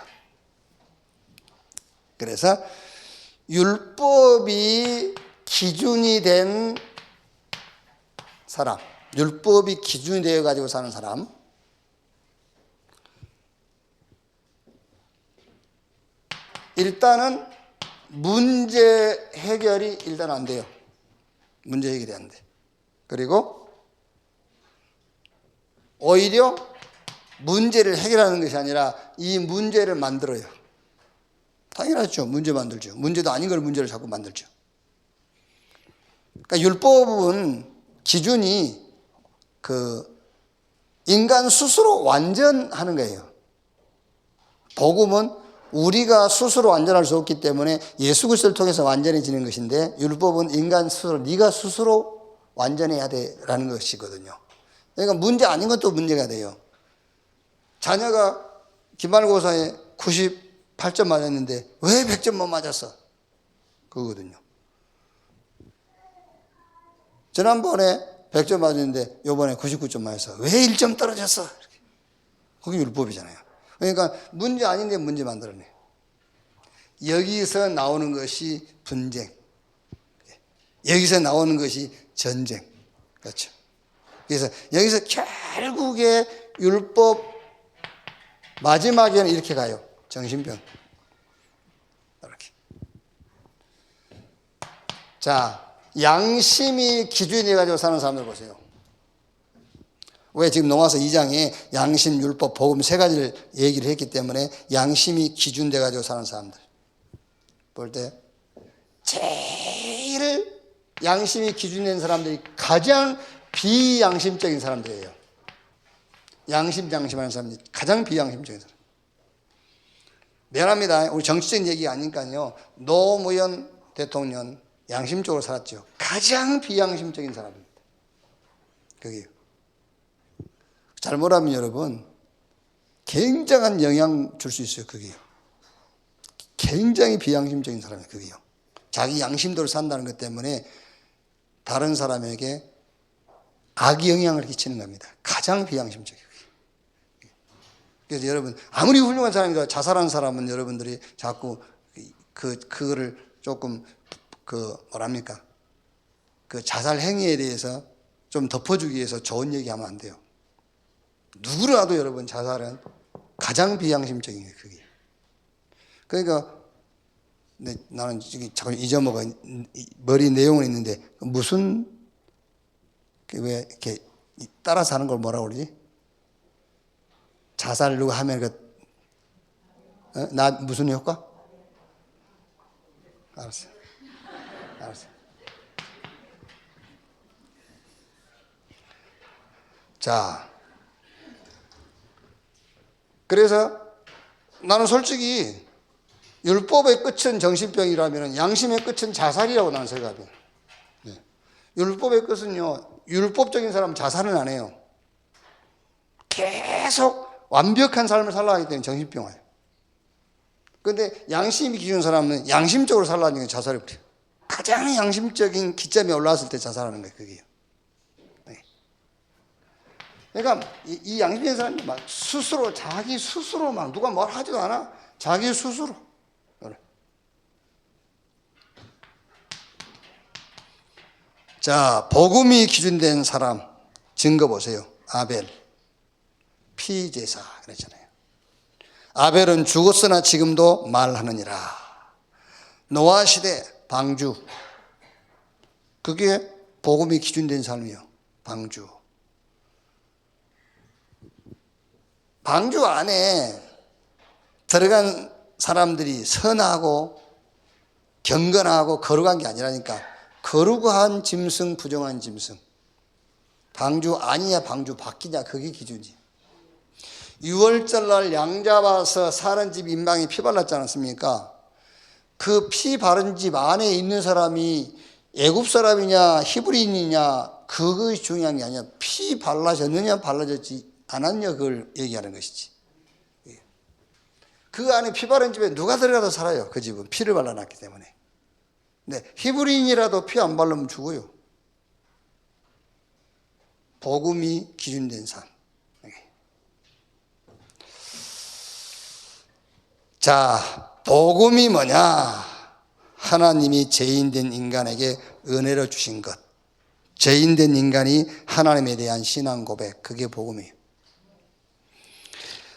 그래서 율법이 기준이 된 사람, 율법이 기준이 되어 가지고 사는 사람, 일단은 문제 해결이 일단 안 돼요. 문제 해결이 안 돼. 그리고 오히려 문제를 해결하는 것이 아니라 이 문제를 만들어요. 당연하죠. 문제 만들죠. 문제도 아닌 걸 문제를 자꾸 만들죠. 그러니까 율법은 기준이 인간 스스로 완전하는 거예요. 복음은 우리가 스스로 완전할 수 없기 때문에 예수 그리스도를 통해서 완전해지는 것인데, 율법은 인간 스스로, 네가 스스로 완전해야 돼라는 것이거든요. 그러니까 문제 아닌 것도 문제가 돼요. 자녀가 기말고사에 98점 맞았는데 왜 100점 못 맞았어? 그거거든요. 지난번에 100점 맞았는데 이번에 99점 맞았어. 왜 1점 떨어졌어? 그게 율법이잖아요. 그러니까 문제 아닌데 문제 만들어내. 여기서 나오는 것이 분쟁, 여기서 나오는 것이 전쟁. 그렇죠. 그래서 여기서 결국에 율법 마지막에는 이렇게 가요. 정신병. 이렇게. 자, 양심이 기준이 돼가지고 사는 사람들 보세요. 왜 지금 로마서 2장에 양심, 율법, 복음 세 가지를 얘기를 했기 때문에 양심이 기준 돼가지고 사는 사람들 볼 때 제일 양심이 기준된 사람들이 가장 비양심적인 사람들이에요. 양심하는 사람들이 가장 비양심적인 사람. 미안합니다. 우리 정치적인 얘기 아니니까요. 노무현 대통령 양심적으로 살았죠. 가장 비양심적인 사람입니다. 그게 잘못하면 여러분 굉장한 영향 줄 수 있어요. 그게요. 굉장히 비양심적인 사람이에요. 그게요. 자기 양심대로 산다는 것 때문에 다른 사람에게 악의 영향을 끼치는 겁니다. 가장 비양심적이에요. 그래서 여러분 아무리 훌륭한 사람이라 자살한 사람은 여러분들이 자꾸 그거를 조금 뭐랍니까? 그 자살 행위에 대해서 좀 덮어주기 위해서 좋은 얘기하면 안 돼요. 누구라도 여러분 자살은 가장 비양심적인 게 그게. 그러니까 나는 지금 자꾸 잊어먹어. 머리 내용은 있는데 무슨 왜 이렇게 따라서 하는 걸 뭐라고 그러지? 자살 누가 하면 나 무슨 효과? 알았어. 자, 그래서 나는 솔직히 율법의 끝은 정신병이라면 양심의 끝은 자살이라고 나는 생각해요. 네. 율법의 끝은요, 율법적인 사람은 자살은 안 해요. 계속 완벽한 삶을 살아야 하기 때문에 정신병 와요. 그런데 양심이 기준 사람은 양심적으로 살아가는 자살을 버려요. 가장 양심적인 기점에 올라왔을 때 자살하는 거예요. 그게요. 네. 그러니까 이 양심적인 사람이 막 스스로 자기 스스로 막 누가 뭘 하지도 않아. 자기 스스로. 자, 복음이 기준된 사람 증거 보세요. 아벨 피제사 그랬잖아요. 아벨은 죽었으나 지금도 말하느니라. 노아 시대 방주, 그게 복음이 기준된 사람이에요. 방주 안에 들어간 사람들이 선하고 경건하고 거룩한 게 아니라니까. 거룩한 짐승, 부정한 짐승. 방주 아니냐 방주 밖이냐, 그게 기준이에요. 6월절날 양 잡아서 사는 집 인방에 피 발랐지 않았습니까? 그 피 바른 집 안에 있는 사람이 애굽 사람이냐 히브리인이냐 그것이 중요한 게 아니야. 피 발라졌느냐 발라졌지 않았냐, 그걸 얘기하는 것이지. 그 안에 피 바른 집에 누가 들어가도 살아요. 그 집은 피를 발라놨기 때문에. 네, 히브리인이라도 피 안 바르면 죽어요. 복음이 기준된 삶. 자, 복음이 뭐냐? 하나님이 죄인된 인간에게 은혜를 주신 것. 죄인된 인간이 하나님에 대한 신앙 고백. 그게 복음이에요.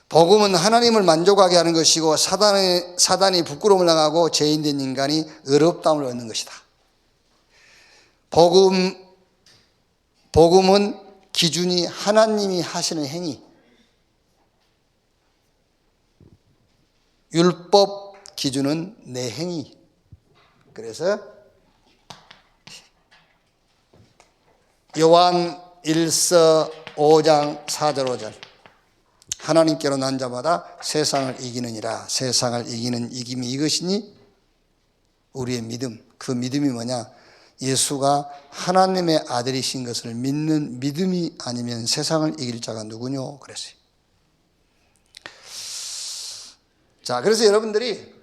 복음은 하나님을 만족하게 하는 것이고 사단이 부끄러움을 당하고 죄인된 인간이 의롭다움을 얻는 것이다. 복음은 기준이 하나님이 하시는 행위. 율법 기준은 내 행위. 그래서 요한 1서 5장 4절 5절 하나님께로 난 자마다 세상을 이기느니라. 세상을 이기는 이김이 이것이니 우리의 믿음. 그 믿음이 뭐냐? 예수가 하나님의 아들이신 것을 믿는 믿음이 아니면 세상을 이길 자가 누구뇨? 그랬어요. 자, 그래서 여러분들이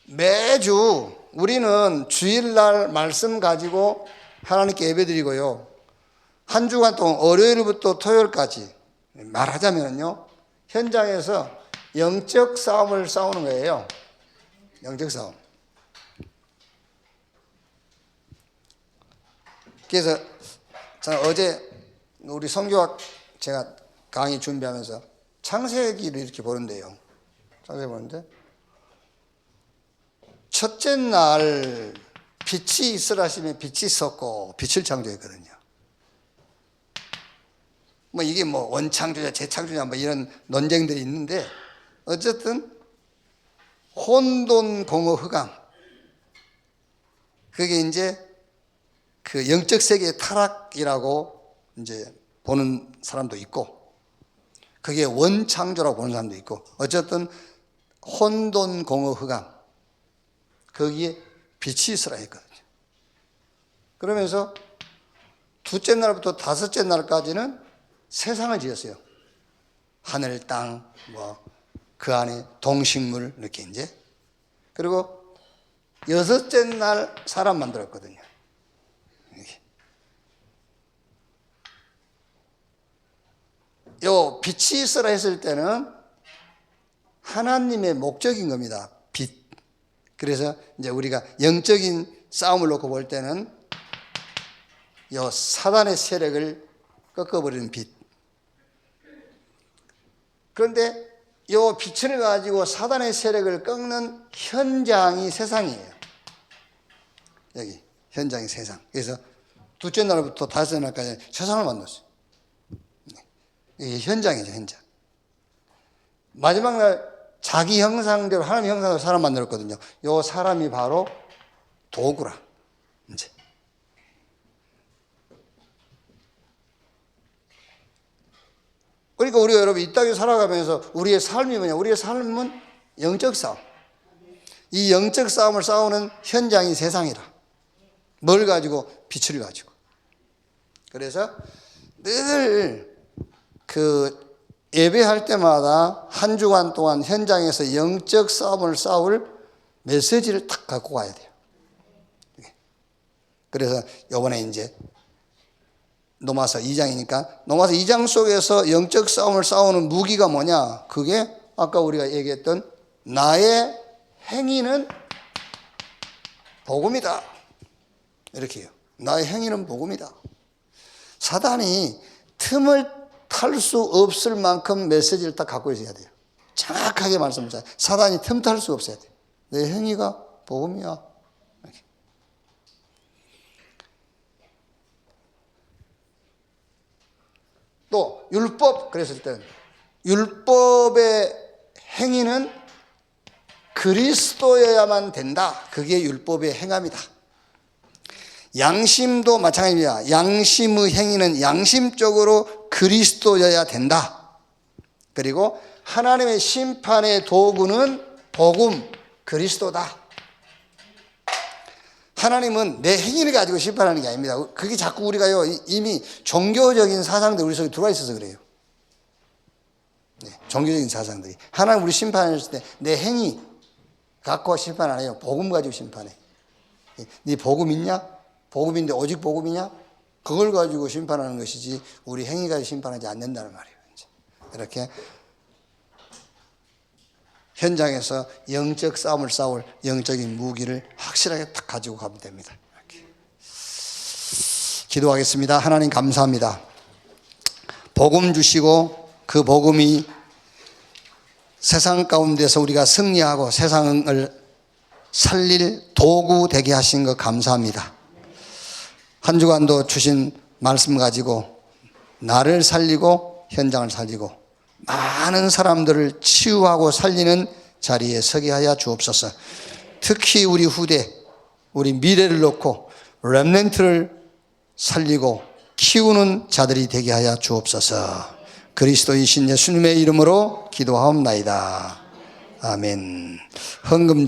매주 우리는 주일날 말씀 가지고 하나님께 예배드리고요. 한 주간 동안 월요일부터 토요일까지 말하자면요, 현장에서 영적 싸움을 싸우는 거예요. 영적 싸움. 그래서 어제 우리 성교학 제가 강의 준비하면서 창세기를 이렇게 보는데요. 창세기 보는데 첫째 날 빛이 있으라 하시면 빛이 있었고 빛을 창조했거든요. 뭐 이게 뭐 원창조냐 재창조냐 뭐 이런 논쟁들이 있는데 어쨌든 혼돈 공허 흑암, 그게 이제 그 영적 세계의 타락이라고 이제 보는 사람도 있고, 그게 원창조라고 보는 사람도 있고, 어쨌든 혼돈 공허 흑암, 거기에 빛이 있으라 했거든요. 그러면서 둘째 날부터 다섯째 날까지는 세상을 지었어요. 하늘, 땅, 뭐 그 안에 동식물 이렇게 이제. 그리고 여섯째 날 사람 만들었거든요. 요 빛이 있으라 했을 때는 하나님의 목적인 겁니다. 빛. 그래서 이제 우리가 영적인 싸움을 놓고 볼 때는 요 사단의 세력을 꺾어버리는 빛. 그런데 요 빛을 가지고 사단의 세력을 꺾는 현장이 세상이에요. 여기 현장이 세상. 그래서 둘째 날부터 다섯째 날까지 세상을 만들었어요. 이게 현장이죠, 현장. 마지막 날 자기 형상대로, 하나님 형상대로 사람 만들었거든요. 요 사람이 바로 도구라. 이제. 그러니까 우리가 여러분 이 땅에 살아가면서 우리의 삶이 뭐냐? 우리의 삶은 영적 싸움. 이 영적 싸움을 싸우는 현장이 세상이라. 뭘 가지고? 빛을 가지고. 그래서 늘 그 예배할 때마다 한 주간 동안 현장에서 영적 싸움을 싸울 메시지를 딱 갖고 가야 돼요. 그래서 이번에 이제 로마서 2장이니까 로마서 2장 속에서 영적 싸움을 싸우는 무기가 뭐냐? 그게 아까 우리가 얘기했던 나의 행위는 복음이다. 이렇게 해요. 나의 행위는 복음이다. 사단이 틈을 탈 수 없을 만큼 메시지를 딱 갖고 있어야 돼요. 정확하게 말씀하세요. 사단이 틈 탈 수 없어야 돼요. 내 행위가 복음이야. 이렇게. 또 율법 그랬을 때는 율법의 행위는 그리스도여야만 된다. 그게 율법의 행함이다. 양심도 마찬가지입니다. 양심의 행위는 양심적으로 그리스도여야 된다. 그리고 하나님의 심판의 도구는 복음, 그리스도다. 하나님은 내 행위를 가지고 심판하는 게 아닙니다. 그게 자꾸 우리가요, 이미 종교적인 사상들 우리 속에 들어와 있어서 그래요. 네, 종교적인 사상들이. 하나님 우리 심판하실 때 내 행위 갖고 심판 안 해요. 복음 가지고 심판해. 네 복음 있냐? 복음인데 오직 복음이냐? 그걸 가지고 심판하는 것이지 우리 행위 가지고 심판하지 않는다는 말이에요. 이렇게 현장에서 영적 싸움을 싸울 영적인 무기를 확실하게 딱 가지고 가면 됩니다. 이렇게. 기도하겠습니다. 하나님 감사합니다. 복음 주시고 그 복음이 세상 가운데서 우리가 승리하고 세상을 살릴 도구 되게 하신 것 감사합니다. 한 주간도 주신 말씀 가지고 나를 살리고 현장을 살리고 많은 사람들을 치유하고 살리는 자리에 서게 하여 주옵소서. 특히 우리 후대, 우리 미래를 놓고 렘넌트를 살리고 키우는 자들이 되게 하여 주옵소서. 그리스도이신 예수님의 이름으로 기도하옵나이다. 아멘. 헌금